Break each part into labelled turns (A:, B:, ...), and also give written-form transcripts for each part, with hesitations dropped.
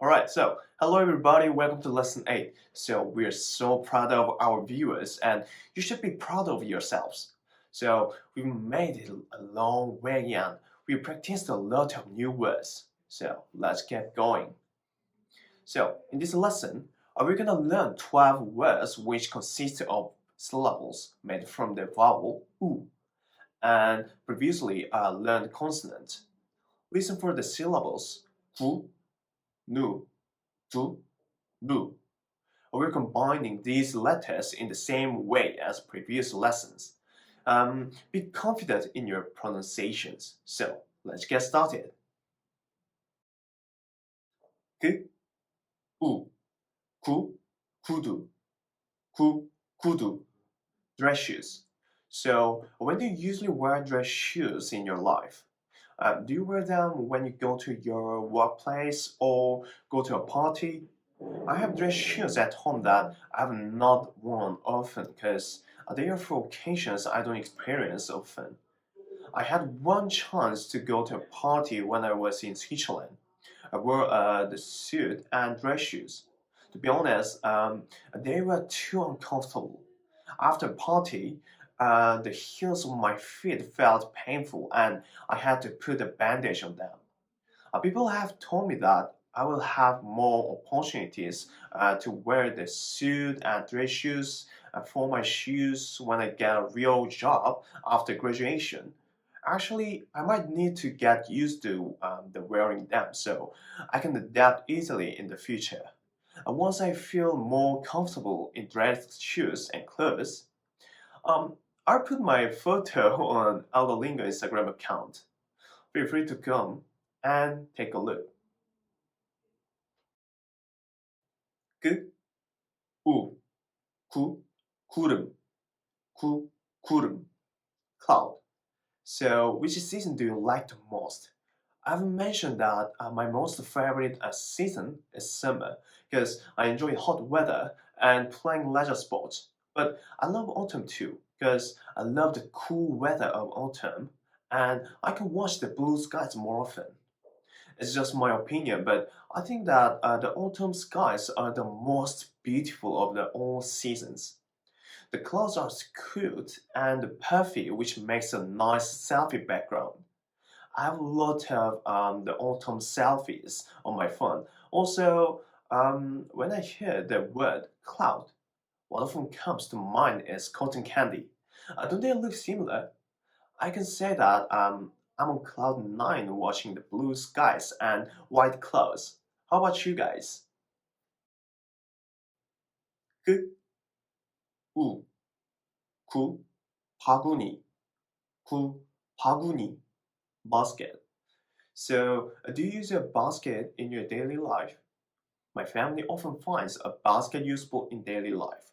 A: Alright, so hello everybody, welcome to lesson 8. So we're so proud of our viewers and you should be proud of yourselves. So we made it a long way and we practiced a lot of new words. So let's get going. So in this lesson, we're gonna learn 12 words which consist of syllables made from the vowel U and previously learned consonant. Listen for the syllables 구, 누, 두, 루. We're combining these letters in the same way as previous lessons. Be confident in your pronunciations. So let's get started. 그, 우, 구, 구두, 구, 구두. Dress shoes. So when do you usually wear dress shoes in your life? Do you wear them when you go to your workplace or go to a party? I have dress shoes at home that I have not worn often because they are for occasions I don't experience often. I had one chance to go to a party when I was in Switzerland. I wore the suit and dress shoes. To be honest, they were too uncomfortable. After a party, the heels of my feet felt painful and I had to put a bandage on them. People have told me that I will have more opportunities to wear the suit and dress shoes for my shoes when I get a real job after graduation. Actually, I might need to get used to the wearing them so I can adapt easily in the future. Once I feel more comfortable in dress shoes and clothes, I'll put my photo on ALDALINGUO Instagram account. Feel free to come and take a look. 그, 우, 구, 구름, 구름, cloud. So, which season do you like the most? I've mentioned that my most favorite season is summer because I enjoy hot weather and playing leisure sports. But I love autumn too because I love the cool weather of autumn and I can watch the blue skies more often. It's just my opinion, but I think that the autumn skies are the most beautiful of the all seasons. The clouds are cute and puffy, which makes a nice selfie background. I have a lot of the autumn selfies on my phone. Also, when I hear the word cloud, what often comes to mind is cotton candy. Don't they look similar? I can say that I'm on cloud nine watching the blue skies and white clouds. How about you guys? 그, 우, 구, 바구니, 구, 바구니, basket. So, do you use a basket in your daily life? My family often finds a basket useful in daily life.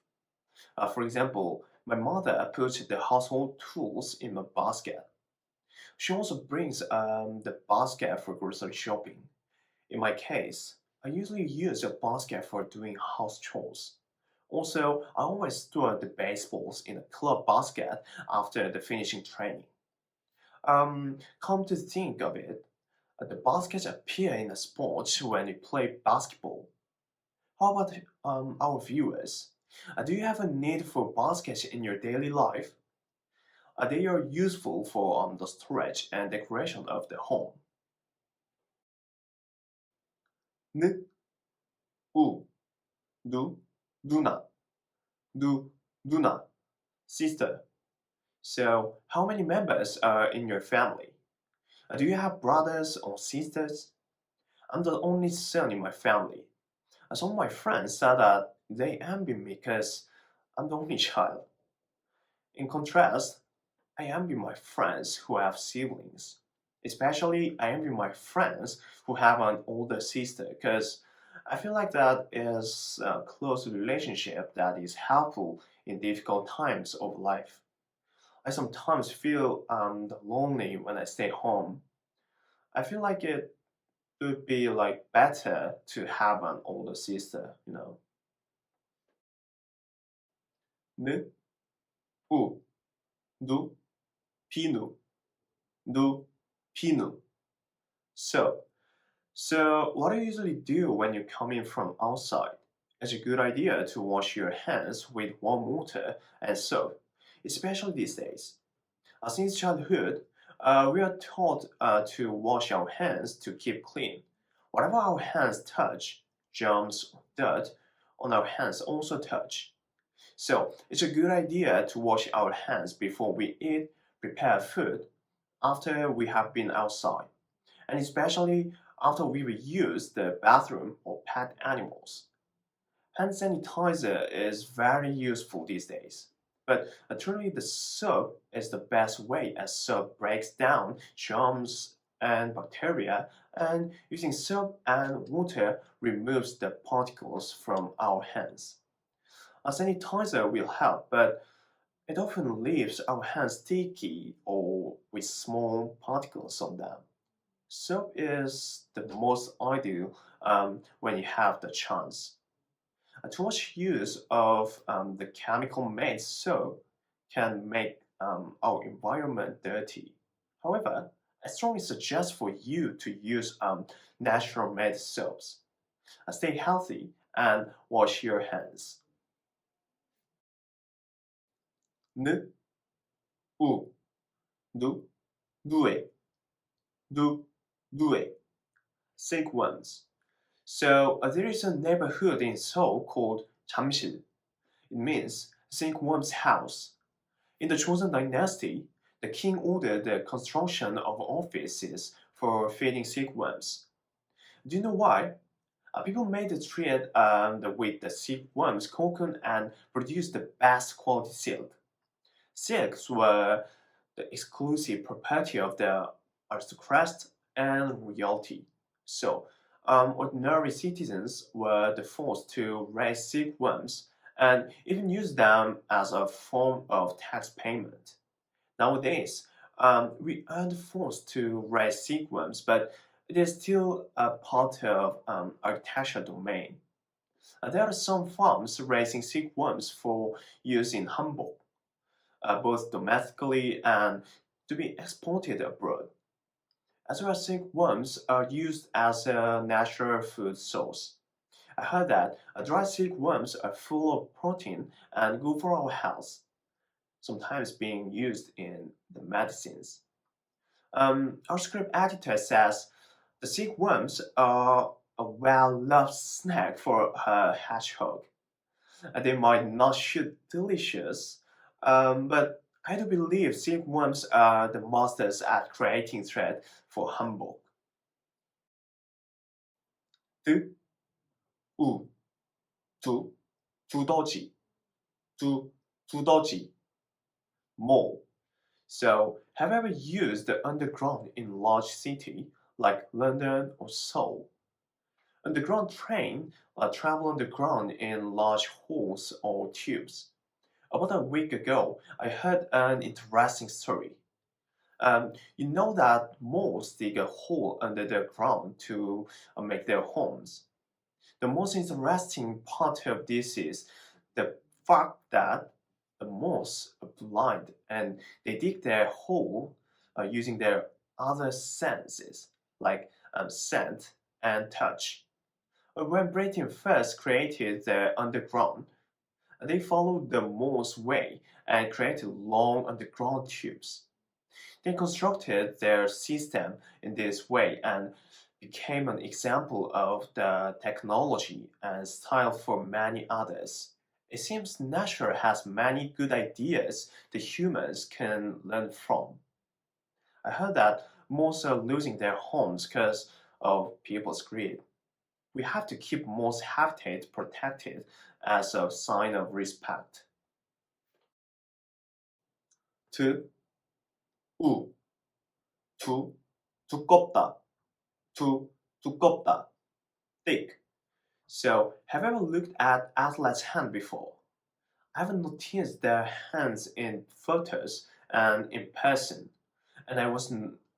A: For example, my mother puts the household tools in a basket. She also brings the basket for grocery shopping. In my case, I usually use a basket for doing house chores. Also, I always store the baseballs in a club basket after the finishing training. Come to think of it, the baskets appear in the sports when you play basketball. How about our viewers? Do you have a need for baskets in your daily life? They are useful for the storage and decoration of the home. 느, 우, 누, 누나, 누나, sister. So, how many members are in your family? Do you have brothers or sisters? I'm the only son in my family. Some of my friends said that they envy me because I'm the only child. In contrast, I envy my friends who have siblings. Especially, I envy my friends who have an older sister because I feel like that is a close relationship that is helpful in difficult times of life. I sometimes feel lonely when I stay home. I feel like it would be like better to have an older sister. 느, 우, 누, 비누, 누, 비누. So, So, what do you usually do when you come in from outside? It's a good idea to wash your hands with warm water and soap, especially these days. Since childhood, we are taught to wash our hands to keep clean. Whatever our hands touch, germs or dirt on our hands also touch. So, it's a good idea to wash our hands before we eat, prepare food, after we have been outside, and especially after we use the bathroom or pet animals. Hand sanitizer is very useful these days. But truly, the soap is the best way as soap breaks down germs and bacteria, and using soap and water removes the particles from our hands. A sanitizer will help, but it often leaves our hands sticky or with small particles on them. Soap is the most ideal when you have the chance. Too much use of the chemical made soap can make our environment dirty. However, I strongly suggest for you to use natural made soaps. Stay healthy and wash your hands. N, U, du, due, du, due. Sick ones. So there is a neighborhood in Seoul called 잠실. It means sick one's house. In the Joseon dynasty, the king ordered the construction of offices for feeding silkworms. Do you know why? People made the thread with the silkworms cocoon and produced the best quality silk. Silks were the exclusive property of the aristocrats and royalty. So, ordinary citizens were forced to raise silkworms and even use them as a form of tax payment. Nowadays, we aren't forced to raise silkworms, but it is still a part of architecture domain. There are some farms raising silkworms for use in Hamburg, both domestically and to be exported abroad. As well as silkworms are used as a natural food source. I heard that dry silkworms are full of protein and good for our health, sometimes being used in the medicines. Our script editor says the silkworms are a well-loved snack for a hedgehog. They might not shoot delicious, but I do believe silkworms are the masters at creating thread for Hamburg. 드, 우, 두, 두더지, 두더지, mole. So, have you ever used the underground in large city like London or Seoul? Underground train travel underground in large halls or tubes. About a week ago, I heard an interesting story. You know that moles dig a hole under the ground to make their homes. The most interesting part of this is the fact that the moles are blind and they dig their hole using their other senses, like scent and touch. When Britain first created the underground, they followed the mole's way and created long underground tubes. They constructed their system in this way and became an example of the technology and style for many others. It seems nature has many good ideas the humans can learn from. I heard that most are losing their homes because of people's greed. We have to keep most habitat protected as a sign of respect. 드, 우, 두, 두껍다, 두껍다, thick. So, have you ever looked at athlete's hand before? I haven't noticed their hands in photos and in person, and I was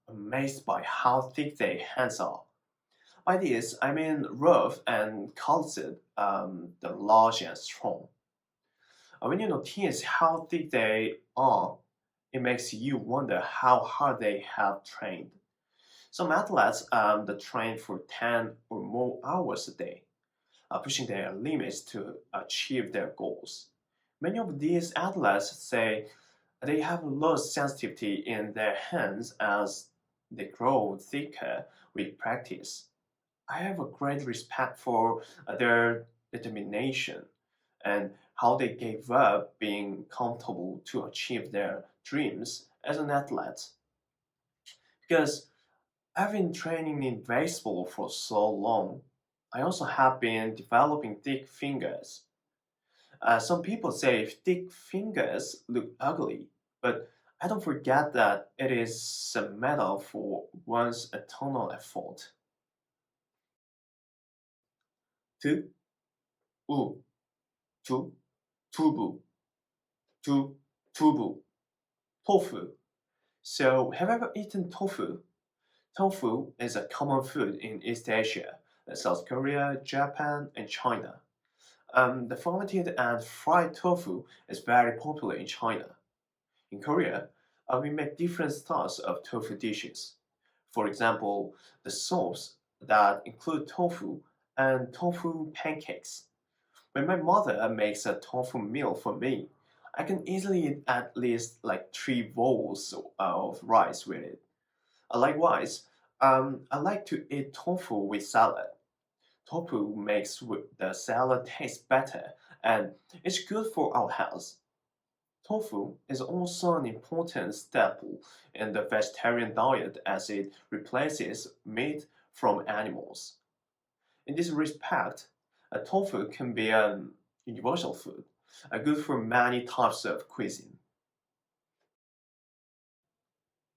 A: amazed by how thick their hands are. By this, I mean rough and calloused, the large and strong. When you notice how thick they are, it makes you wonder how hard they have trained. Some athletes that train for 10 or more hours a day, pushing their limits to achieve their goals. Many of these athletes say they have lost sensitivity in their hands as they grow thicker with practice. I have a great respect for their determination and how they gave up being comfortable to achieve their dreams as an athlete. Because I've been training in baseball for so long, I also have been developing thick fingers. Some people say thick fingers look ugly, but I don't forget that it is a matter for one's eternal effort. 드, 우, 두, 두부, 두, 두부, tofu. So, have you ever eaten tofu? Tofu is a common food in East Asia, South Korea, Japan, and China. The fermented and fried tofu is very popular in China. In Korea, we make different styles of tofu dishes. For example, the soups that include tofu and tofu pancakes. When my mother makes a tofu meal for me, I can easily eat at least like 3 bowls of rice with it. Likewise, I like to eat tofu with salad. Tofu makes the salad taste better and it's good for our health. Tofu is also an important staple in the vegetarian diet as it replaces meat from animals. In this respect, a tofu can be a universal food, good for many types of cuisine.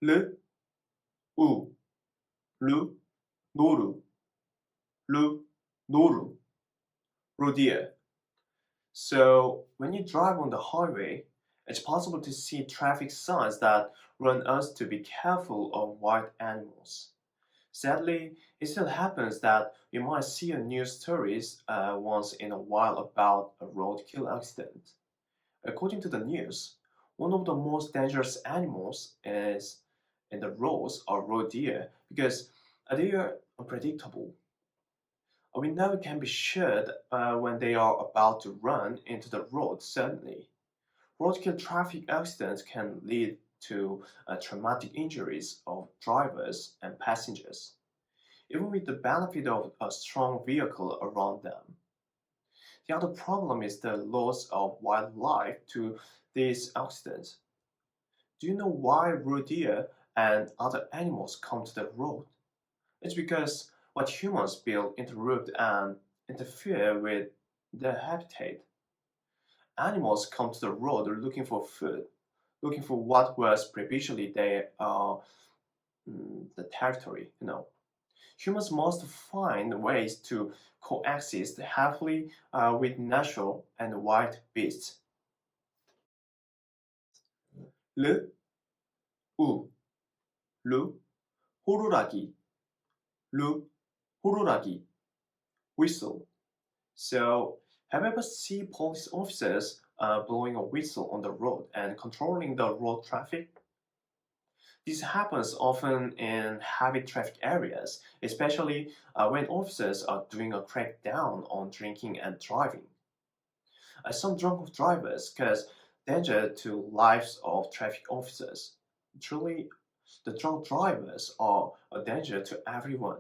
A: 르, 우, 루, 노루, 루, 노루, rodeo. So, when you drive on the highway, it's possible to see traffic signs that warn us to be careful of wild animals. Sadly, it still happens that you might see a news stories once in a while about a roadkill accident. According to the news, one of the most dangerous animals is in the roads are road deer because they are unpredictable. We never can be sure when they are about to run into the road suddenly. Roadkill traffic accidents can lead to traumatic injuries of drivers and passengers, even with the benefit of a strong vehicle around them. The other problem is the loss of wildlife to these accidents. Do you know why roe deer and other animals come to the road? It's because what humans build interrupt and interfere with their habitat. Animals come to the road looking for food, looking for what was previously the territory. Humans must find ways to coexist happily with natural and wild beasts. 르, 우, 루, 호루라기, 루, 호루라기, whistle. So, have you ever seen police officers blowing a whistle on the road and controlling the road traffic? This happens often in heavy traffic areas, especially when officers are doing a crackdown on drinking and driving. Some drunk drivers cause danger to lives of traffic officers. Truly, the drunk drivers are a danger to everyone.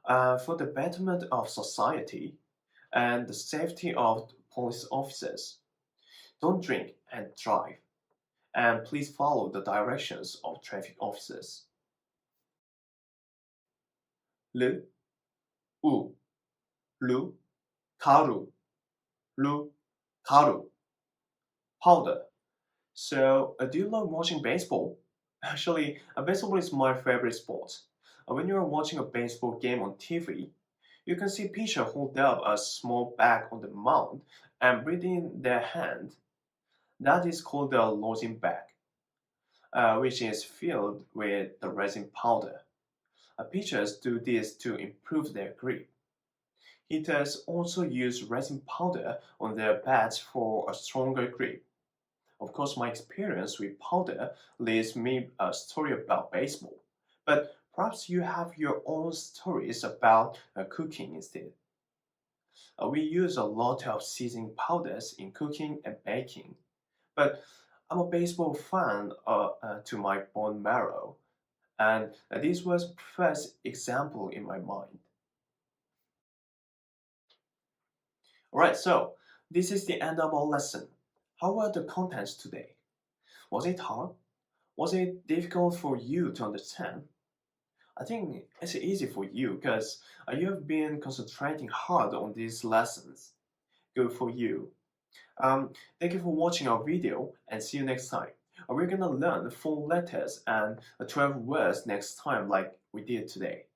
A: For the betterment of society and the safety of police officers, don't drink and drive, and please follow the directions of traffic officers. 르, 우, 루, 가루, 루, 가루, powder. So, do you love watching baseball? Actually, baseball is my favorite sport. When you are watching a baseball game on TV, you can see pitcher hold up a small bag on the mound and breathe in their hand. That is called the losing bag, which is filled with the resin powder. Pitchers do this to improve their grip. Hitters also use resin powder on their bats for a stronger grip. Of course, my experience with powder leads me a story about baseball. But Perhaps you have your own stories about cooking instead. We use a lot of seasoning powders in cooking and baking, but I'm a baseball fan to my bone marrow, and this was first example in my mind. Alright, so this is the end of our lesson. How were the contents today? Was it hard? Was it difficult for you to understand? I think it's easy for you because you have been concentrating hard on these lessons. Good for you. Thank you for watching our video and see you next time. We're gonna learn 4 letters and 12 words next time like we did today.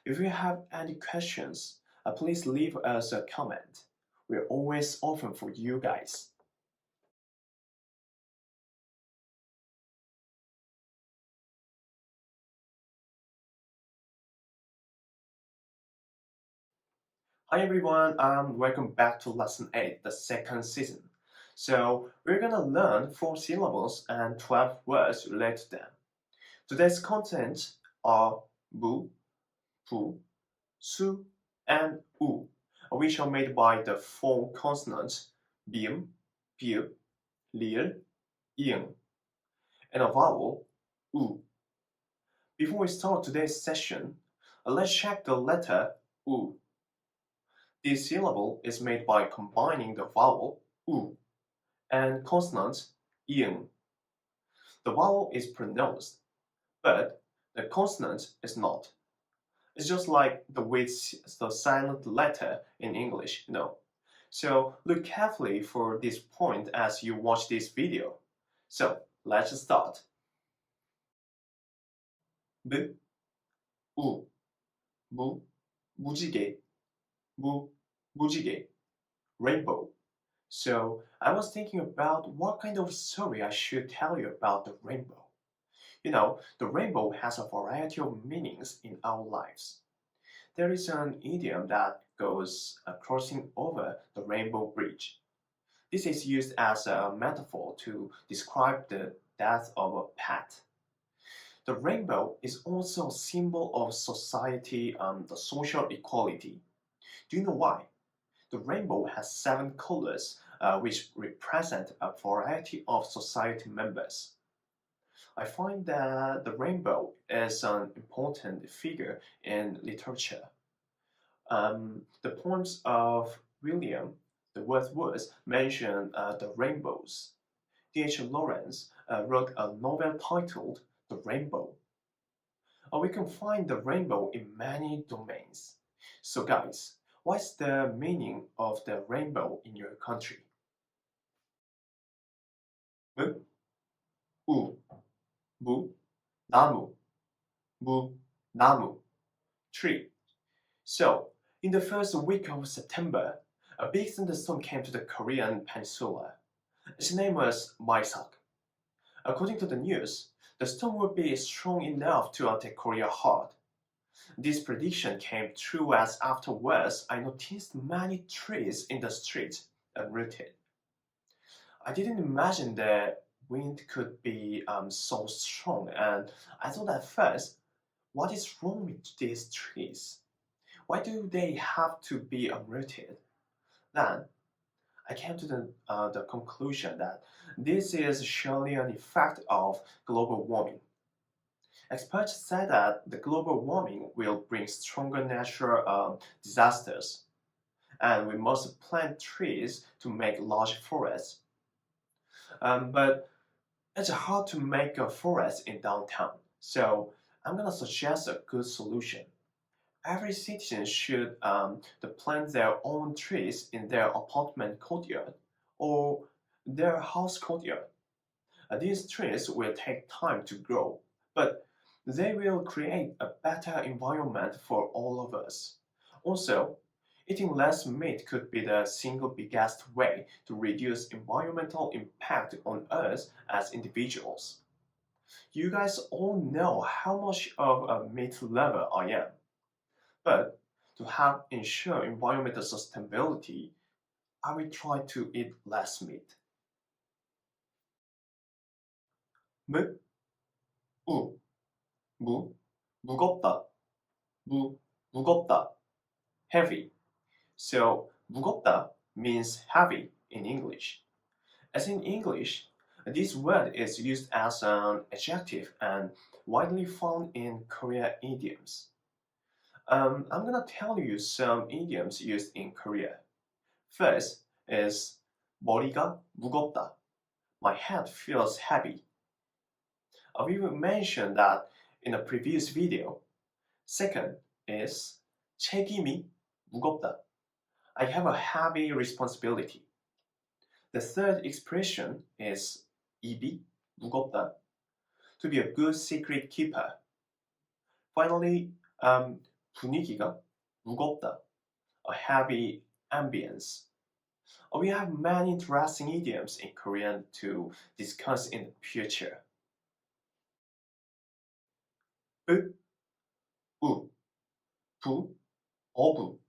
A: If you have any questions, please leave us a comment. We're always open for you guys. Hi everyone, welcome back to lesson 8, the second season. So we're gonna learn 4 syllables and 12 words related to them. Today's content are bu, 부, 수, and 우, which are made by the 4 consonants bium, bi읍, 리을, 이응, and a vowel 우. Before we start today's session, let's check the letter 우. This syllable is made by combining the vowel u and consonant ieng. The vowel is pronounced, but the consonant is not. It's just like the silent letter in English, So look carefully for this point as you watch this video. So let's start. 무, 우, 무, 무지개, 무지개, rainbow. So I was thinking about what kind of story I should tell you about the rainbow. The rainbow has a variety of meanings in our lives. There is an idiom that goes crossing over the rainbow bridge. This is used as a metaphor to describe the death of a pet. The rainbow is also a symbol of society, the social equality. Do you know why? The rainbow has 7 colors, which represent a variety of society members. I find that the rainbow is an important figure in literature. The poems of William the Wordsworth mention the rainbows. D.H. Lawrence wrote a novel titled The Rainbow. We can find the rainbow in many domains. So guys, what's the meaning of the rainbow in your country? 무, 우, 무, 나무, 무, 나무, tree. So, in the first week of September, a big thunderstorm came to the Korean peninsula. Its name was Maisak. According to the news, the storm would be strong enough to attack Korea hard. This prediction came true as afterwards I noticed many trees in the street uprooted. I didn't imagine the wind could be so strong, and I thought at first, what is wrong with these trees? Why do they have to be uprooted? Then I came to the conclusion that this is surely an effect of global warming. Experts say that the global warming will bring stronger natural disasters, and we must plant trees to make large forests. But it's hard to make a forest in downtown, so I'm gonna suggest a good solution. Every citizen should plant their own trees in their apartment courtyard or their house courtyard. These trees will take time to grow, but they will create a better environment for all of us. Also, eating less meat could be the single biggest way to reduce environmental impact on us as individuals. You guys all know how much of a meat lover I am. But to help ensure environmental sustainability, I will try to eat less meat. 무, 우, 무, 무겁다, 무겁다, heavy. So 무겁다 means heavy in English. As in English, this word is used as an adjective and widely found in Korean idioms. I'm gonna tell you some idioms used in Korea. First is 머리가 무겁다. My head feels heavy. I've even mentioned that in a previous video. Second is 책임이 무겁다. I have a heavy responsibility. The third expression is 입이 무겁다. To be a good secret keeper. Finally, 분위기가 무겁다. A heavy ambience. We have many interesting idioms in Korean to discuss in the future. 으, 우, 부, 어부,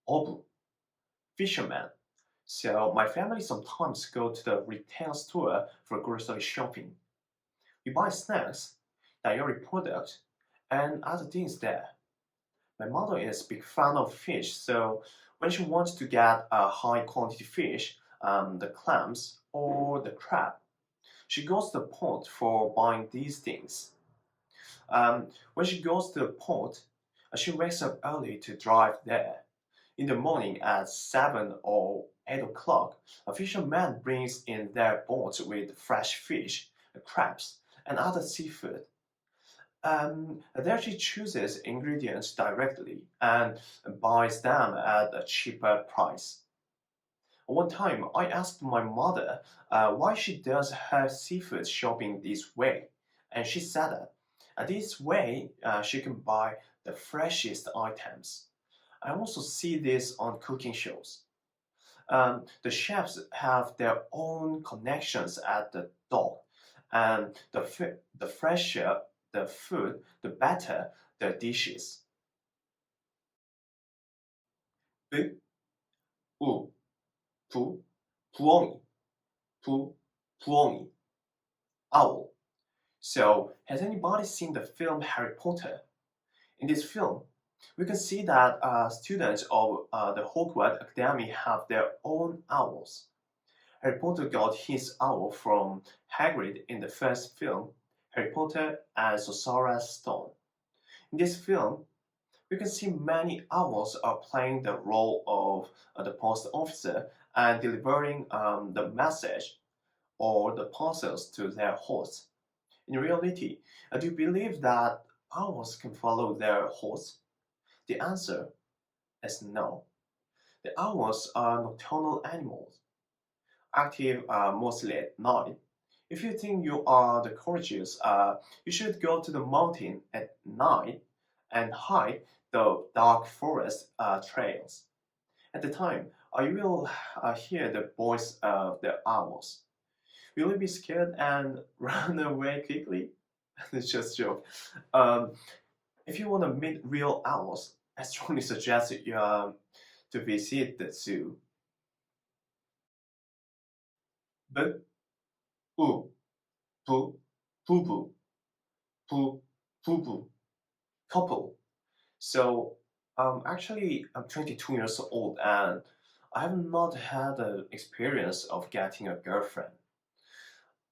A: 어부. Fisherman. So my family sometimes go to the retail store for grocery shopping. We buy snacks, dairy products, and other things there. My mother is a big fan of fish, so when she wants to get a high quality fish, the clams or the crab, she goes to the port for buying these things. When she goes to the port, she wakes up early to drive there. In the morning at 7 or 8 o'clock, a fisherman brings in their boat with fresh fish, crabs, and other seafood. There she chooses ingredients directly and buys them at a cheaper price. One time, I asked my mother why she does her seafood shopping this way, and she said that this way she can buy the freshest items. I also see this on cooking shows. The chefs have their own connections at the door, and the fresher the food, the better the dishes. 으, 우, 부, 부엉이, 부엉이, owl. So, has anybody seen the film Harry Potter? In this film, we can see that students of the Hogwarts Academy have their own owls. Harry Potter got his owl from Hagrid in the first film, Harry Potter and Sorcerer's Stone. In this film, we can see many owls are playing the role of the post officer and delivering the message or the parcels to their hosts. In reality, do you believe that owls can follow their hosts? The answer is no. The owls are nocturnal animals, active mostly at night. If you think you are the courageous, you should go to the mountain at night and hide the dark forest trails. At the time, you will hear the voice of the owls. Will you be scared and run away quickly? It's just a joke. If you want to meet real owls, I strongly suggest you to visit the zoo. 부, 우, 부, 부부, 부부, couple. So, actually, I'm 22 years old and I have not had the experience of getting a girlfriend.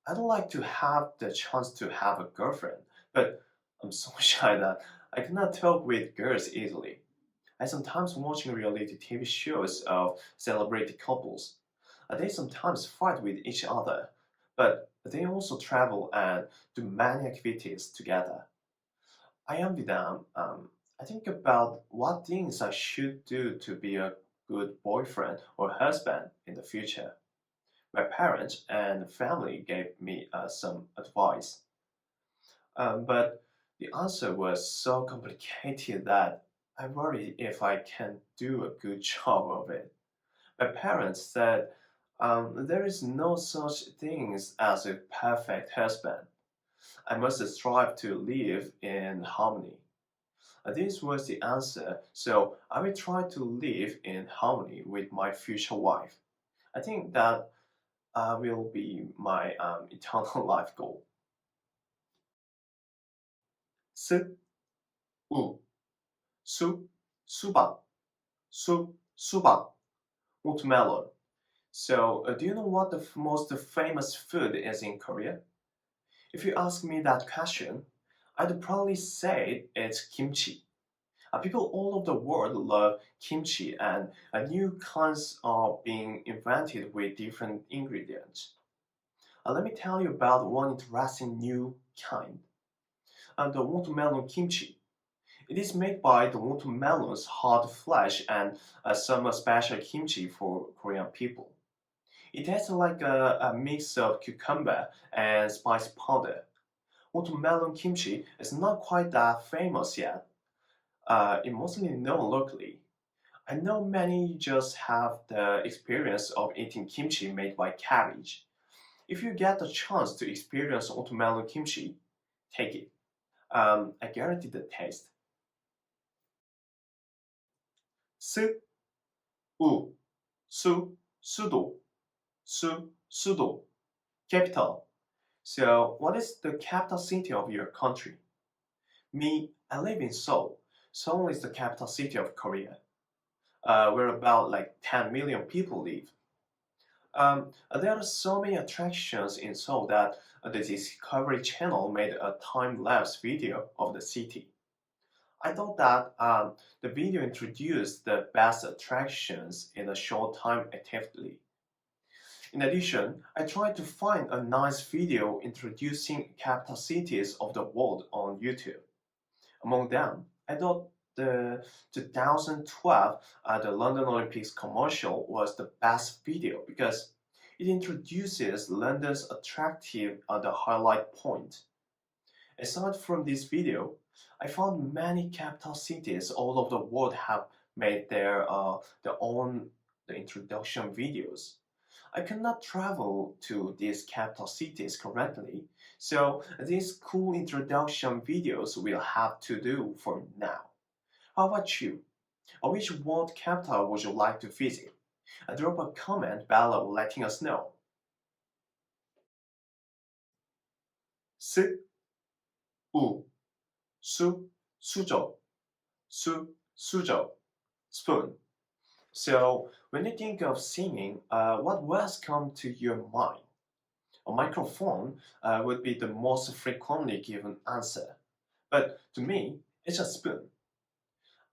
A: I'd like to have the chance to have a girlfriend, but I'm so shy that I cannot talk with girls easily. I sometimes watch reality TV shows of celebrity couples. They sometimes fight with each other, but they also travel and do many activities together. I envy them. I think about what things I should do to be a good boyfriend or husband in the future. My parents and family gave me some advice, but the answer was so complicated that I worry if I can do a good job of it. My parents said there is no such thing as a perfect husband. I must strive to live in harmony. This was the answer, so I will try to live in harmony with my future wife. I think that will be my eternal life goal. 스, 우, 수, 수박, 수박, watermelon. So, do you know what the most famous food is in Korea? If you ask me that question, I'd probably say it's kimchi. People all over the world love kimchi, and new kinds are being invented with different ingredients. Let me tell you about one interesting new kind, the watermelon kimchi. It is made by the watermelon's hard flesh and some special kimchi for Korean people. It tastes like a mix of cucumber and spice powder. Watermelon kimchi is not quite that famous yet. It's mostly known locally. I know many just have the experience of eating kimchi made by cabbage. If you get the chance to experience watermelon kimchi, take it. I guarantee the taste. 스, 우, 수도, 수도, capital. So, what is the capital city of your country? Me, I live in Seoul. Seoul is the capital city of Korea, where about like 10 million people live. There are so many attractions in Seoul that the Discovery Channel made a time-lapse video of the city. I thought that the video introduced the best attractions in a short time actively. In addition, I tried to find a nice video introducing capital cities of the world on YouTube. Among them, I thought the 2012 the London Olympics commercial was the best video because it introduces London's attractive the highlight point. Aside from this video, I found many capital cities all over the world have made their own the introduction videos. I cannot travel to these capital cities currently, so these cool introduction videos will have to do for now. How about you? Which world capital would you like to visit? Drop a comment below letting us know. 스, 우, 수저, 수저, spoon. So, when you think of singing, what words come to your mind? A microphone would be the most frequently given answer. But to me, it's a spoon.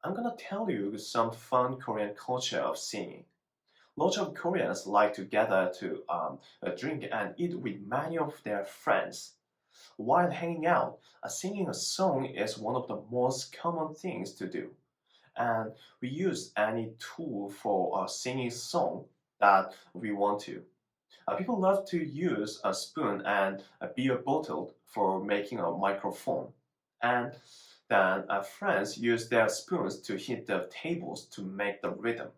A: I'm gonna tell you some fun Korean culture of singing. Lots of Koreans like to gather to drink and eat with many of their friends. While hanging out, singing a song is one of the most common things to do. And we use any tool for a singing song that we want to. People love to use a spoon and a beer bottle for making a microphone. And then friends use their spoons to hit the tables to make the rhythm.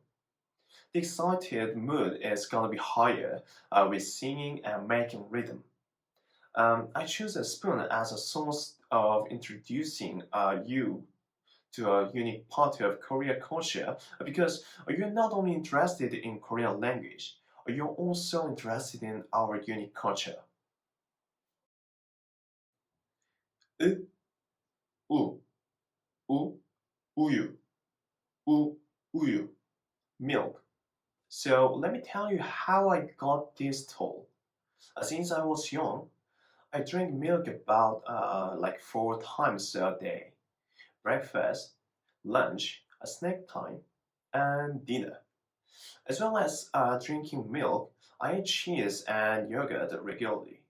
A: The excited mood is gonna be higher with singing and making rhythm. I choose a spoon as a source of introducing you to a unique part of Korean culture because you're not only interested in Korean language, you're also interested in our unique culture. 으, 우, 우, 우유, 우유, milk. So let me tell you how I got this tool. Since I was young, I drank milk about like 4 times a day. Breakfast, lunch, a snack time, and dinner. As well as drinking milk, I ate cheese and yogurt regularly.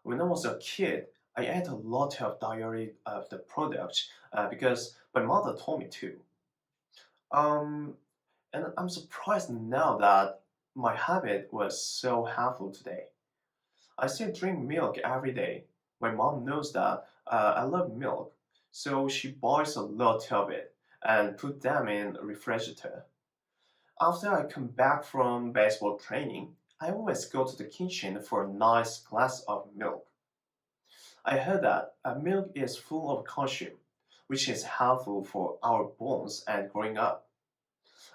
A: When I was a kid, I ate a lot of dairy of the products because my mother told me to. Um, and I'm surprised now that my habit was so helpful today. I still drink milk every day. My mom knows that I love milk, so she buys a lot of it and put them in refrigerator. After I come back from baseball training, I always go to the kitchen for a nice glass of milk. I heard that milk is full of calcium, which is helpful for our bones and growing up.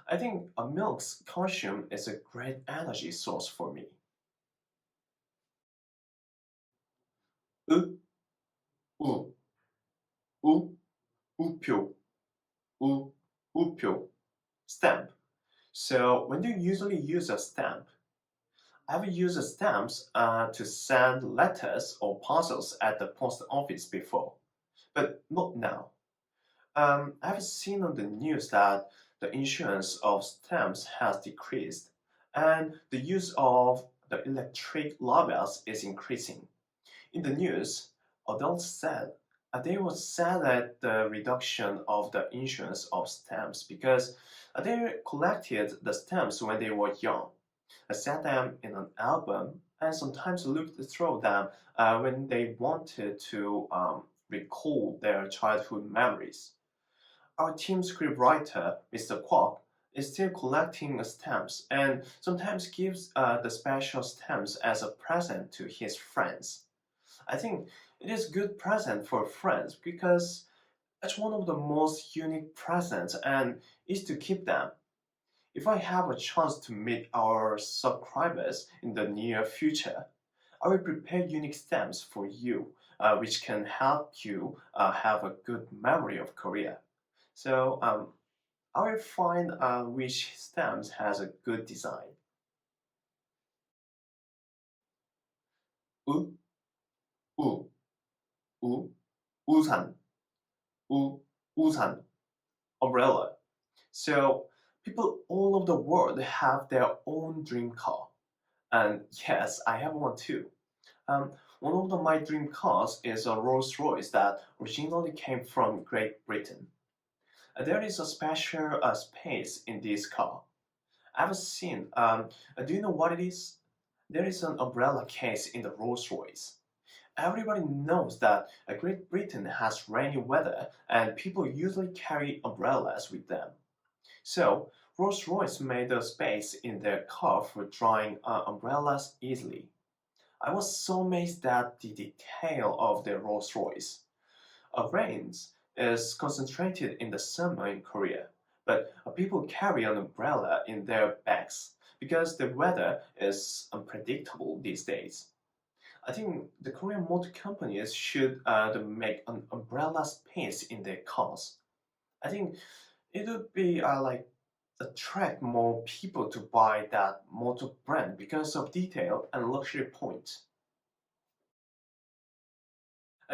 A: I think milk's calcium is a great energy source for me. 으, 우, 우표, 우표, stamp. So when do you usually use a stamp? I've used stamps to send letters or parcels at the post office before, but not now. I've seen on the news that the insurance of stamps has decreased, and the use of the electric labels is increasing. In the news, adults said they were sad at the reduction of the insurance of stamps because they collected the stamps when they were young. I set them in an album and sometimes looked through them when they wanted to recall their childhood memories. Our team scriptwriter, Mr. Kwok, is still collecting stamps and sometimes gives the special stamps as a present to his friends. I think it is a good present for friends because it's one of the most unique presents and is to keep them. If I have a chance to meet our subscribers in the near future, I will prepare unique stamps for you, which can help you have a good memory of Korea. So I will find which stamps has a good design. 우, 우, 우, 우산, 우산, umbrella. So people all over the world have their own dream car. And yes, I have one too. One of my dream cars is a Rolls Royce that originally came from Great Britain. There is a special space in this car. I've seen, do you know what it is? There is an umbrella case in the Rolls Royce. Everybody knows that Great Britain has rainy weather and people usually carry umbrellas with them. So, Rolls-Royce made a space in their car for drying umbrellas easily. I was so amazed at the detail of the Rolls-Royce. Rains is concentrated in the summer in Korea, but people carry an umbrella in their bags because the weather is unpredictable these days. I think the Korean motor companies should make an umbrella space in their cars. I think it would be like attract more people to buy that motor brand because of detail and luxury points.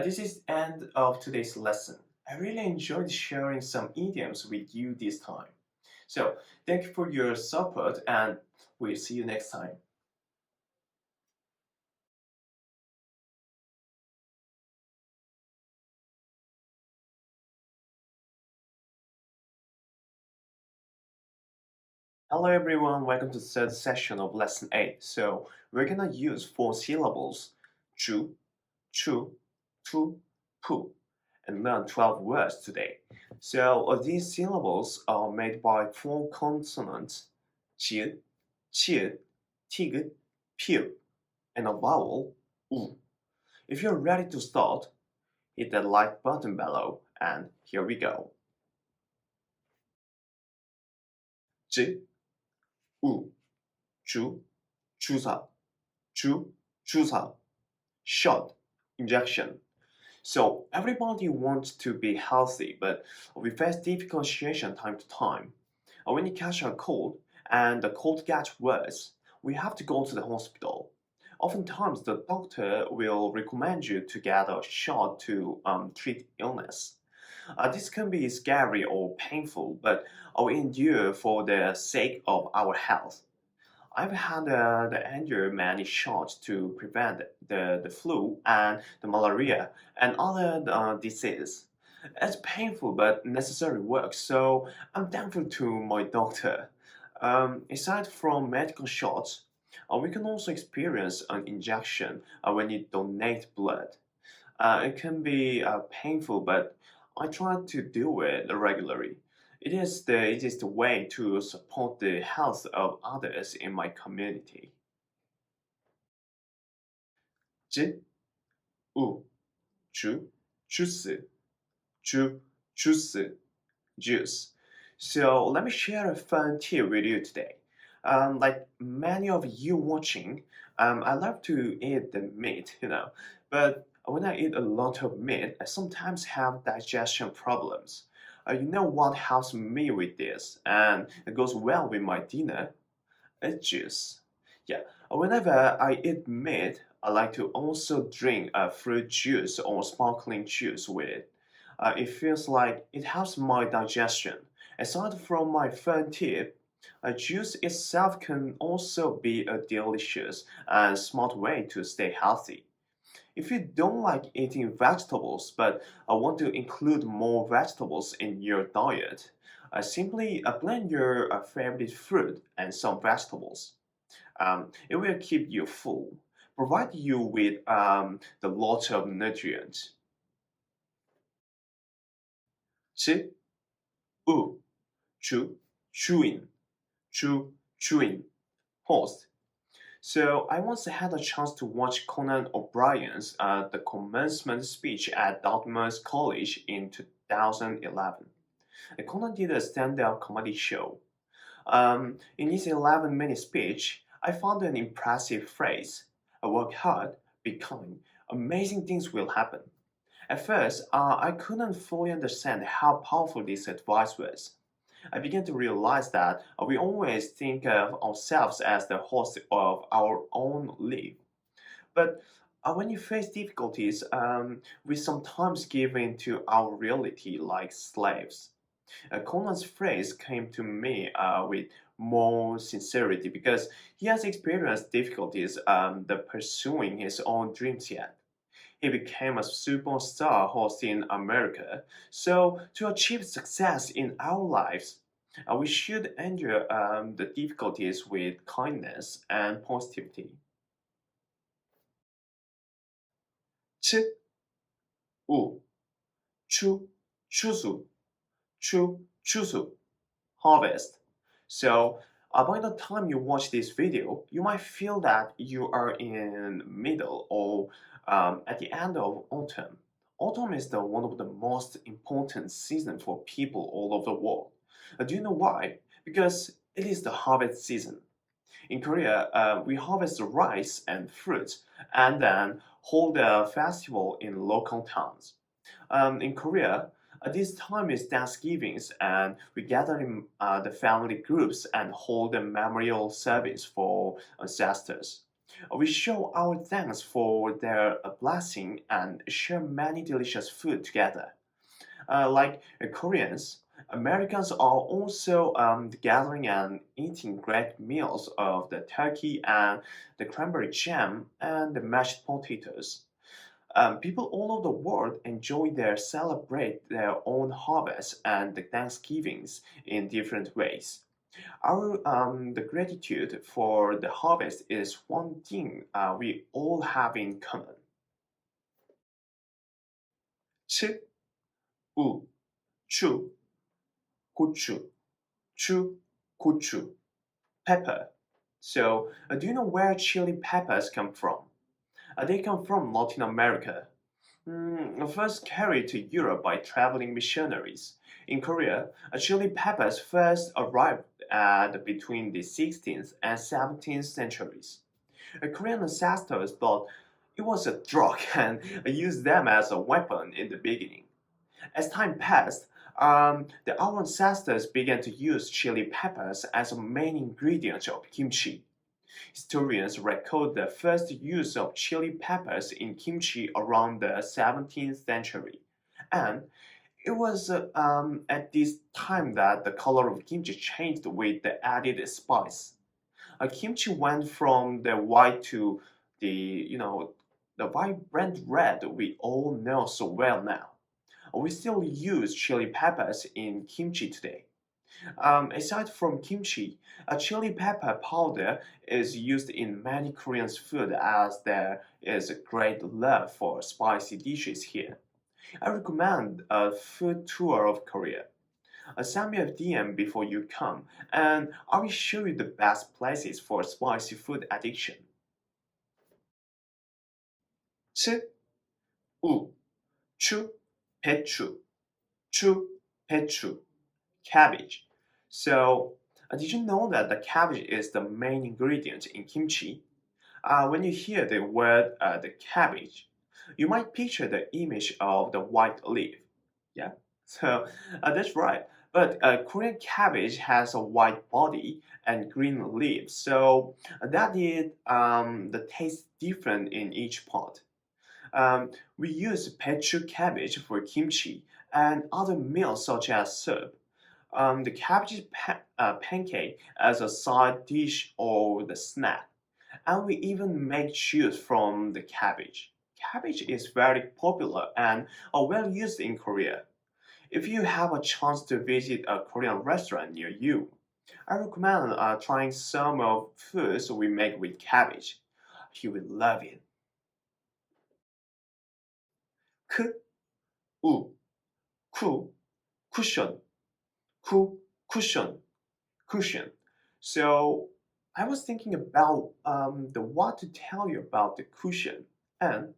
A: This is the end of today's lesson. I really enjoyed sharing some idioms with you this time. So thank you for your support and we'll see you next time. Hello everyone, welcome to the third session of lesson 8. So we're gonna use 4 syllables, chu, chu, tu, pu, and learn 12 words today. So these syllables are made by 4 consonants, 지, 치, tig, pi, and a vowel, u. If you're ready to start, hit that like button below, and here we go. 지, 우, 주, 주사, 주사, shot, injection. So everybody wants to be healthy, but we face difficult situation time to time. When you catch a cold and the cold gets worse, we have to go to the hospital. Oftentimes, the doctor will recommend you to get a shot to treat illness. This can be scary or painful, but we endure for the sake of our health. I've had the endure many shots to prevent the flu and the malaria and other diseases. It's painful but necessary work, so I'm thankful to my doctor. Aside from medical shots, we can also experience an injection when you donate blood. It can be painful, but I try to do it regularly. It is the easiest way to support the health of others in my community. 지, 우, 주, 주스, 주스, juice. So let me share a fun tip with you today. Like many of you watching, I love to eat the meat, but when I eat a lot of meat, I sometimes have digestion problems. You know what helps me with this, and it goes well with my dinner? It's juice. Yeah, whenever I eat meat, I like to also drink a fruit juice or sparkling juice with it. It feels like it helps my digestion. Aside from my fun tip, juice itself can also be a delicious and smart way to stay healthy. If you don't like eating vegetables but want to include more vegetables in your diet, simply blend your favorite fruit and some vegetables. It will keep you full, provide you with the lot of nutrients. 吃, u, chew, chewing, chewing. Pause. So I once had a chance to watch Conan O'Brien's The Commencement Speech at Dartmouth College in 2011. Conan did a stand-up comedy show. In his 11-minute speech, I found an impressive phrase. Work hard, be kind, amazing things will happen. At first, I couldn't fully understand how powerful this advice was. I began to realize that we always think of ourselves as the host of our own life. But when you face difficulties, we sometimes give in to our reality like slaves. Conan's phrase came to me with more sincerity because he has experienced difficulties the pursuing his own dreams yet. He became a superstar host in America. So, to achieve success in our lives, we should endure the difficulties with kindness and positivity. 吃, 우, 추, 추수, 추수, harvest. So, by the time you watch this video, you might feel that you are in middle or at the end of autumn. Autumn is one of the most important season for people all over the world. Do you know why? Because it is the harvest season. In Korea, we harvest rice and fruits and then hold a festival in local towns. In Korea, this time is Thanksgivings, and we gather in the family groups and hold a memorial service for ancestors. We show our thanks for their blessing and share many delicious food together. Like Koreans, Americans are also gathering and eating great meals of the turkey and the cranberry jam and the mashed potatoes. People all over the world enjoy their celebrate their own harvest and the Thanksgivings in different ways. Our the gratitude for the harvest is one thing we all have in common. 吃, 우, 추, 고추, 추, 고추, pepper. So, do you know where chili peppers come from? They come from Latin America. First carried to Europe by traveling missionaries. In Korea, chili peppers first arrived at between the 16th and 17th centuries. Korean ancestors thought it was a drug and used them as a weapon in the beginning. As time passed, our ancestors began to use chili peppers as a main ingredient of kimchi. Historians record the first use of chili peppers in kimchi around the 17th century. And it was at this time that the color of kimchi changed with the added spice. Kimchi went from the white to the vibrant red we all know so well now. We still use chili peppers in kimchi today. Aside from kimchi, a chili pepper powder is used in many Korean food as there is a great love for spicy dishes here. I recommend a food tour of Korea. Send me a DM before you come, and I will show you the best places for spicy food addiction. 吃, 우, 추, 배추, 추, 배추, cabbage. So, did you know that the cabbage is the main ingredient in kimchi? When you hear the word the cabbage, you might picture the image of the white leaf. Yeah. So that's right. But Korean cabbage has a white body and green leaves, so that is the taste different in each pot. We use pechu cabbage for kimchi and other meals such as soup. The cabbage pancake as a side dish or the snack, and we even make juice from the cabbage. Cabbage is very popular and well used in Korea. If you have a chance to visit a Korean restaurant near you, I recommend trying some of foods we make with cabbage. You will love it. K, U, ku, cushion, ku, cushion, cushion. So I was thinking about the what to tell you about the cushion, and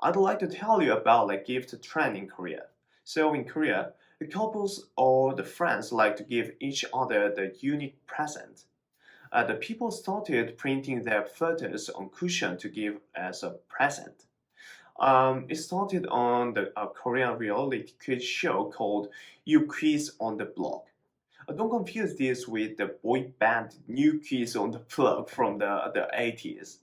A: I'd like to tell you about the gift trend in Korea. So in Korea, the couples or the friends like to give each other the unique present. The people started printing their photos on cushion to give as a present. It started on the Korean reality quiz show called You Quiz on the Block. Don't confuse this with the boy band New Kids on the Block from the 80s.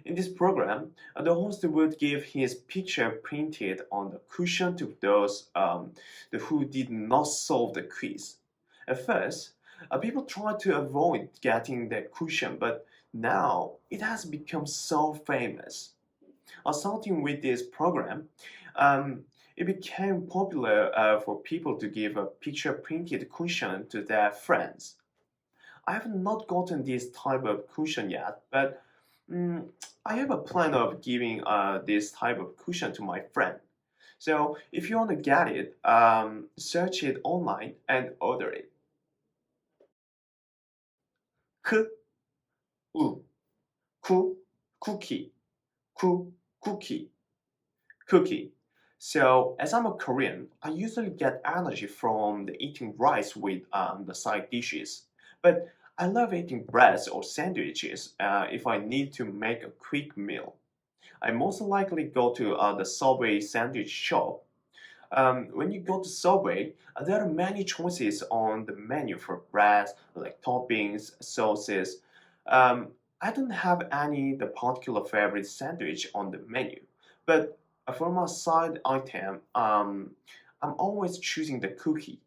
A: In this program, the host would give his picture printed on the cushion to those who did not solve the quiz. At first, people tried to avoid getting the cushion, but now it has become so famous. Starting with this program, um, it became popular for people to give a picture printed cushion to their friends. I have not gotten this type of cushion yet, but mm, I have a plan of giving this type of cushion to my friend. So if you want to get it, search it online and order it. K, U, ku, cookie, ku, cookie, cookie. So as I'm a Korean, I usually get energy from the eating rice with the side dishes. But I love eating breads or sandwiches if I need to make a quick meal. I most likely go to the Subway sandwich shop. When you go to Subway, there are many choices on the menu for breads, like toppings, sauces. Um, I don't have any the particular favorite sandwich on the menu, but for my side item, I'm always choosing the cookie.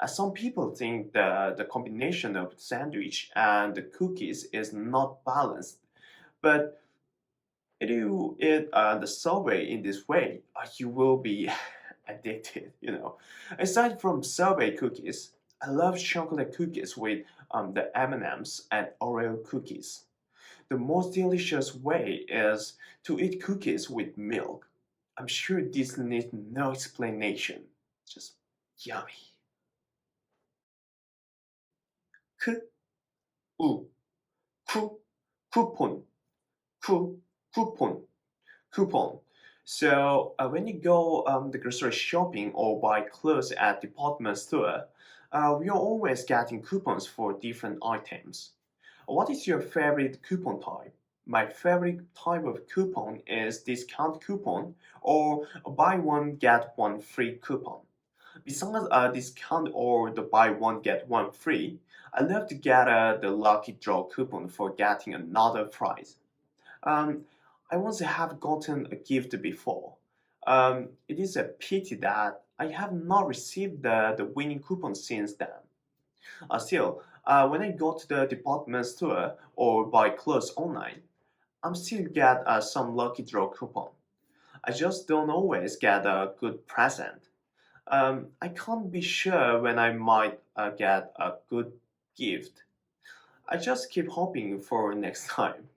A: Some people think the combination of sandwich and the cookies is not balanced, but if you eat the Subway in this way, you will be addicted, you know. Aside from Subway cookies, I love chocolate cookies with the M&Ms and Oreo cookies. The most delicious way is to eat cookies with milk. I'm sure this needs no explanation. Just yummy. K, U, ku, coupon, ku, coupon. Coupon. So when you go the grocery shopping or buy clothes at department store, we are always getting coupons for different items. What is your favorite coupon type? My favorite type of coupon is discount coupon or buy one get one free coupon. Besides a discount or the buy one get one free, I love to get the lucky draw coupon for getting another prize. Um, I once have gotten a gift before. It is a pity that I have not received the winning coupon since then. Still, when I go to the department store or buy clothes online, I'm still get some lucky draw coupon. I just don't always get a good present. I can't be sure when I might get a good gift. I just keep hoping for next time.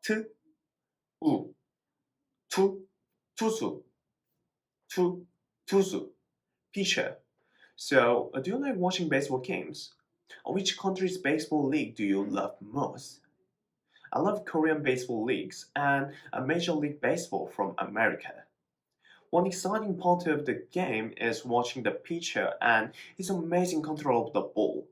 A: T, U, tu, tusu, tu, tusu, pitcher. So, do you like watching baseball games? Which country's baseball league do you love most? I love Korean baseball leagues and a Major League Baseball from America. One exciting part of the game is watching the pitcher and his amazing control of the ball.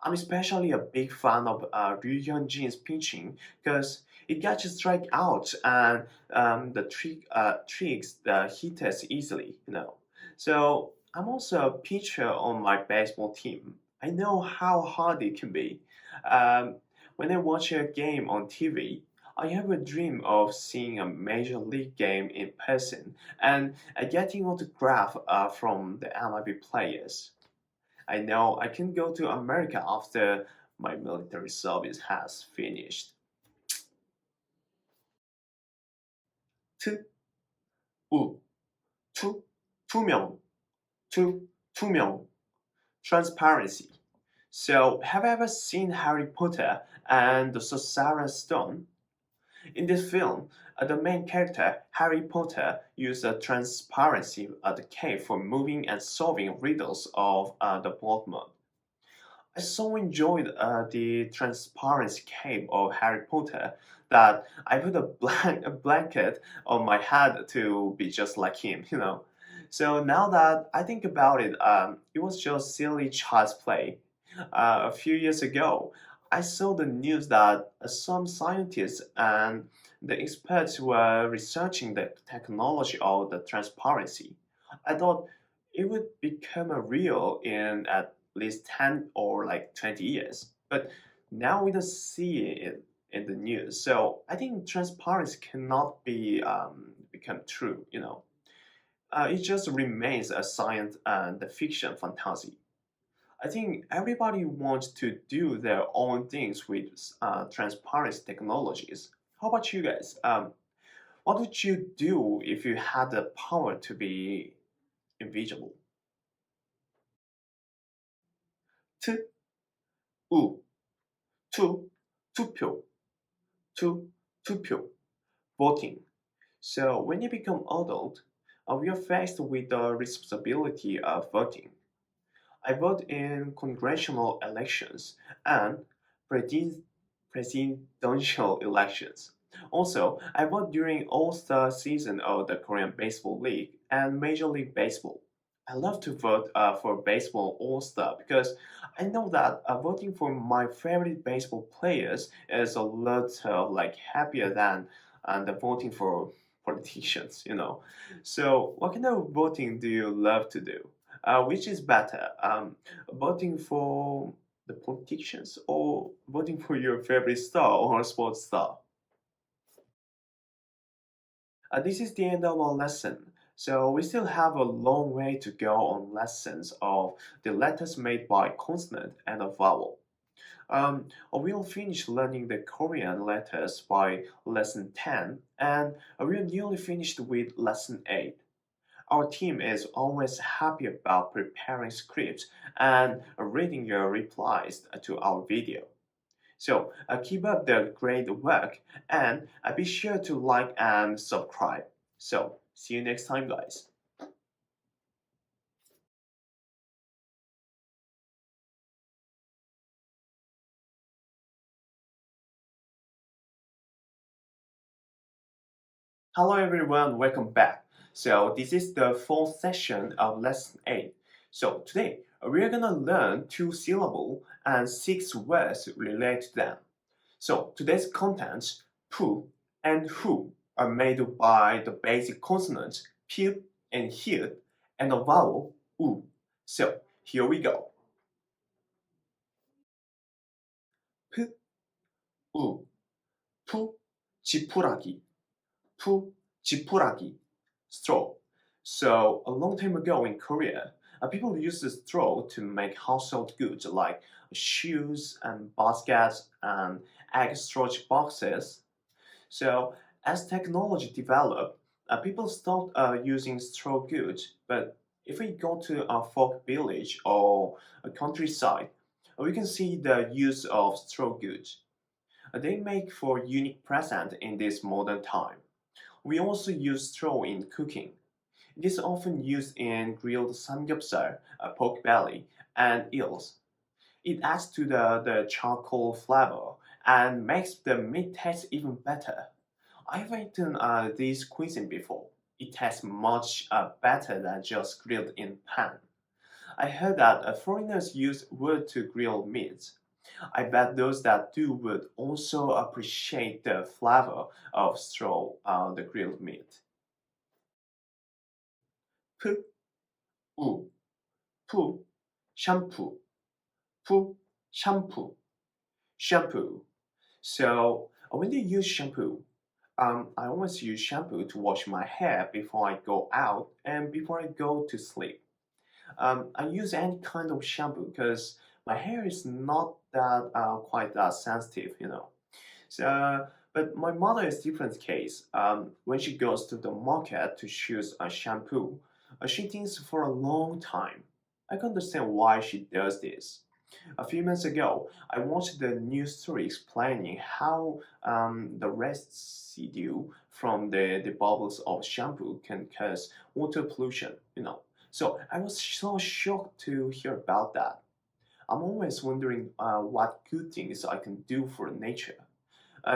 A: I'm especially a big fan of Ryu Hyun-jin's pitching because It gets strike out and the tricks the hitters easily, you know. So I'm also a pitcher on my baseball team. I know how hard it can be. Um, when I watch a game on TV, I have a dream of seeing a major league game in person and getting autograph from the MLB players. I know I can go to America after my military service has finished. 트, 우, 투, 투명, 투명, transparency. So, have you ever seen Harry Potter and the Sorcerer's Stone? In this film, the main character, Harry Potter, used a transparency at the cave for moving and solving riddles of the Voldemort. I so enjoyed the transparency cape of Harry Potter that I put a blanket on my head to be just like him, you know. So now that I think about it, it was just silly child's play. A few years ago, I saw the news that some scientists and the experts were researching the technology of the transparency. I thought it would become a real in at least 10 or like 20 years. But now we don't see it in the news. So I think transparency cannot be become true, you know. It just remains a science and a fiction fantasy. I think everybody wants to do their own things with transparency technologies. How about you guys? What would you do if you had the power to be invisible? 투, 우, 투, 투표, 투, 투표, voting. So when you become adult, we are faced with the responsibility of voting. I vote in congressional elections and presi- presidential elections. Also, I vote during All-Star season of the Korean Baseball League and Major League Baseball. I love to vote for baseball All-Star because I know that voting for my favorite baseball players is a lot like happier than the voting for politicians, you know. So, what kind of voting do you love to do? Which is better, voting for the politicians or voting for your favorite star or sports star? This is the end of our lesson. So we still have a long way to go on lessons of the letters made by consonant and a vowel. We'll finish learning the Korean letters by lesson 10, and we're nearly finished with lesson 8. Our team is always happy about preparing scripts and reading your replies to our video. So keep up the great work and be sure to like and subscribe. So see you next time, guys. Hello everyone, welcome back. So this is the fourth session of lesson 8. So today we are gonna learn 2 syllables and 6 words related to them. So today's contents, pu and hu, are made by the basic consonants p and h and the vowel u. So here we go. 푸, 우, 푸, 지푸라기, 푸, 지푸라기, straw. So a long time ago in Korea, people used the straw to make household goods like shoes and baskets and egg storage boxes. So as technology developed, people stopped using straw goods. But if we go to a folk village or a countryside, we can see the use of straw goods. They make for unique present in this modern time. We also use straw in cooking. It is often used in grilled samgyeopsal, pork belly, and eels. It adds to the charcoal flavor and makes the meat taste even better. I've eaten this cuisine before. It tastes much better than just grilled in pan. I heard that foreigners use wood to grill meats. I bet those that do would also appreciate the flavor of straw on the grilled meat. P, U, 푸, shampoo, 푸, shampoo, shampoo. So when you use shampoo, I always use shampoo to wash my hair before I go out and before I go to sleep. I use any kind of shampoo because my hair is not that quite that sensitive, you know. So, but my mother is different case. When she goes to the market to choose a shampoo, she thinks for a long time. I can understand why she does this. A few months ago, I watched the news story explaining how the residue from the bubbles of shampoo can cause water pollution, you know. So I was so shocked to hear about that. I'm always wondering what good things I can do for nature.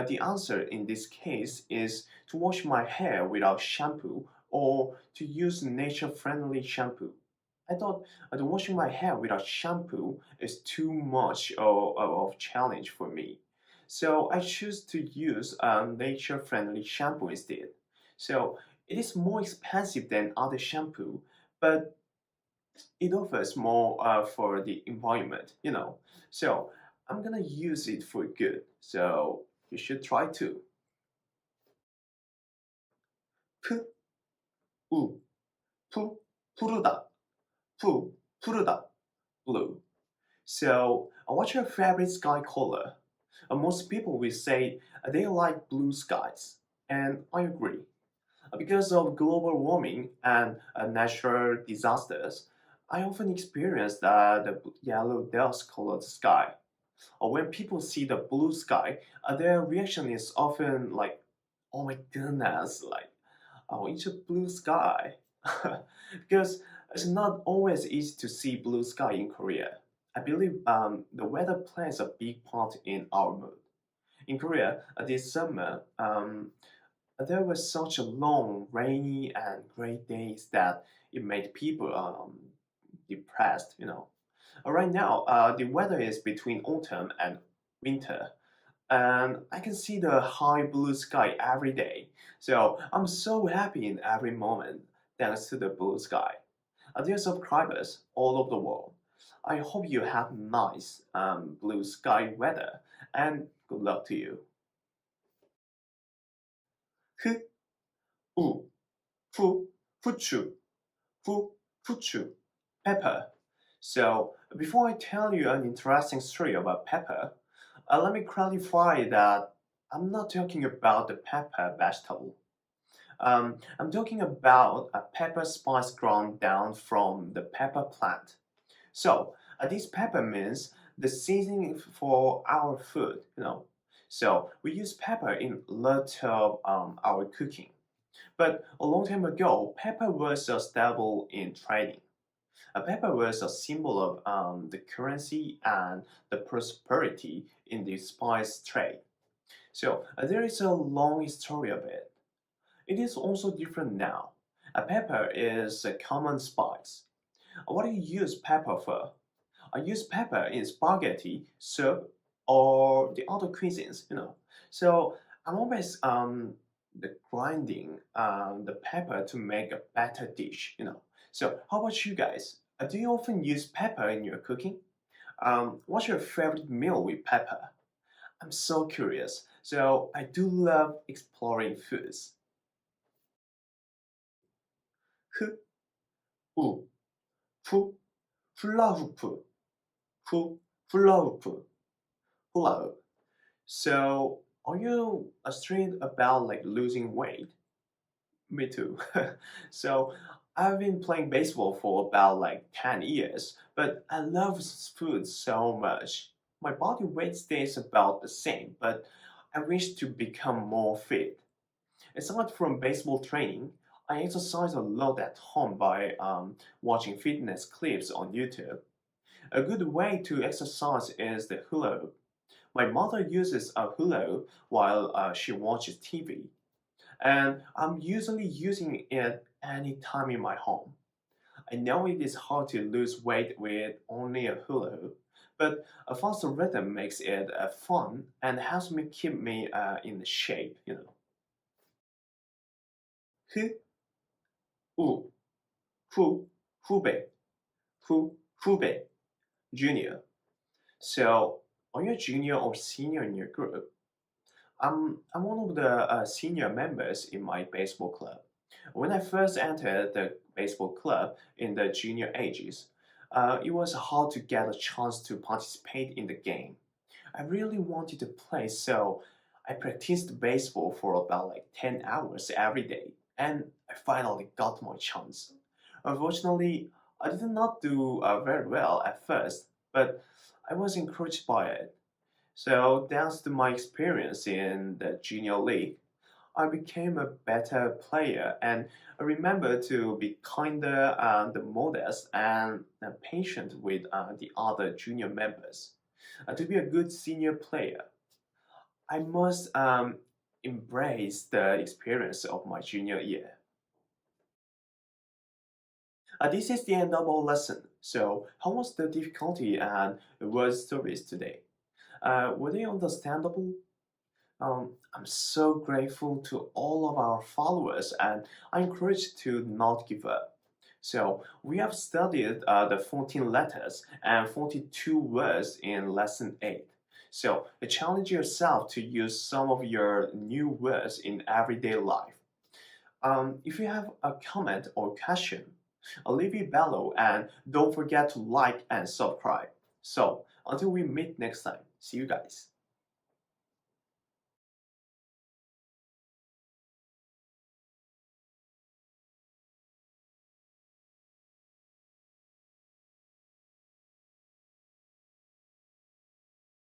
A: The answer in this case is to wash my hair without shampoo or to use nature friendly shampoo. I thought the washing my hair without shampoo is too much of challenge for me. So I choose to use nature friendly shampoo instead. So it is more expensive than other shampoo, but it offers more for the environment, you know. So I'm gonna use it for good. So you should try too. 푸, 우, 푸, 푸르다, 푸, 푸르다, blue. So, what's your favorite sky color? Most people will say they like blue skies, and I agree. Because of global warming and natural disasters, I often experience the yellow dust colored sky. When people see the blue sky, their reaction is often like, oh my goodness, like, oh, it's a blue sky. Because it's not always easy to see blue sky in Korea. I believe the weather plays a big part in our mood. In Korea, this summer, there were such a long, rainy, and gray days that it made people depressed, you know. Right now, the weather is between autumn and winter, and I can see the high blue sky every day. So I'm so happy in every moment thanks to the blue sky. Dear subscribers all over the world, I hope you have nice blue sky weather and good luck to you. 흑, 우, 푸, 후추, 푸, 후추, pepper. So before I tell you an interesting story about pepper, let me clarify that I'm not talking about the pepper vegetable. I'm talking about a pepper spice ground down from the pepper plant. So this pepper means the seasoning for our food, you know. So we use pepper in a lot of our cooking. But a long time ago, pepper was a staple in trading. A pepper was a symbol of the currency and the prosperity in the spice trade. So there is a long history of it. It is also different now. A pepper is a common spice. What do you use pepper for? I use pepper in spaghetti, soup, or the other cuisines, you know. So I'm always the grinding the pepper to make a better dish, you know. So how about you guys? Do you often use pepper in your cooking? What's your favorite meal with pepper? I'm so curious. So I do love exploring foods. 후, 우, 푸, 훌라후프, 푸, 훌라후프, 훌라후. So, are you stressed about like losing weight? Me too. So, I've been playing baseball for about like 10 years, but I love food so much. My body weight stays about the same, but I wish to become more fit. Aside from baseball training, I exercise a lot at home by watching fitness clips on YouTube. A good way to exercise is the hula hoop. My mother uses a hula hoop while she watches TV, and I'm usually using it anytime in my home. I know it is hard to lose weight with only a hula hoop, but a faster rhythm makes it fun and helps me keep me in shape, you know. ふ、う、ふ、ふべ、ふべ, junior. So, are you a junior or senior in your group? I'm one of the senior members in my baseball club. When I first entered the baseball club in the junior ages, it was hard to get a chance to participate in the game. I really wanted to play, so I practiced baseball for about like 10 hours every day, and I finally got my chance. Unfortunately, I did not do very well at first, but I was encouraged by it. So, thanks to my experience in the junior league, I became a better player and I remember to be kinder and modest and patient with the other junior members. To be a good senior player, I must embrace the experience of my junior year. This is the end of our lesson. So, how was the difficulty and word stories today? Were they understandable? I'm so grateful to all of our followers and I encourage to not give up. So, we have studied the 14 letters and 42 words in lesson 8. So, challenge yourself to use some of your new words in everyday life. If you have a comment or question, leave it below and don't forget to like and subscribe. So, until we meet next time, see you guys.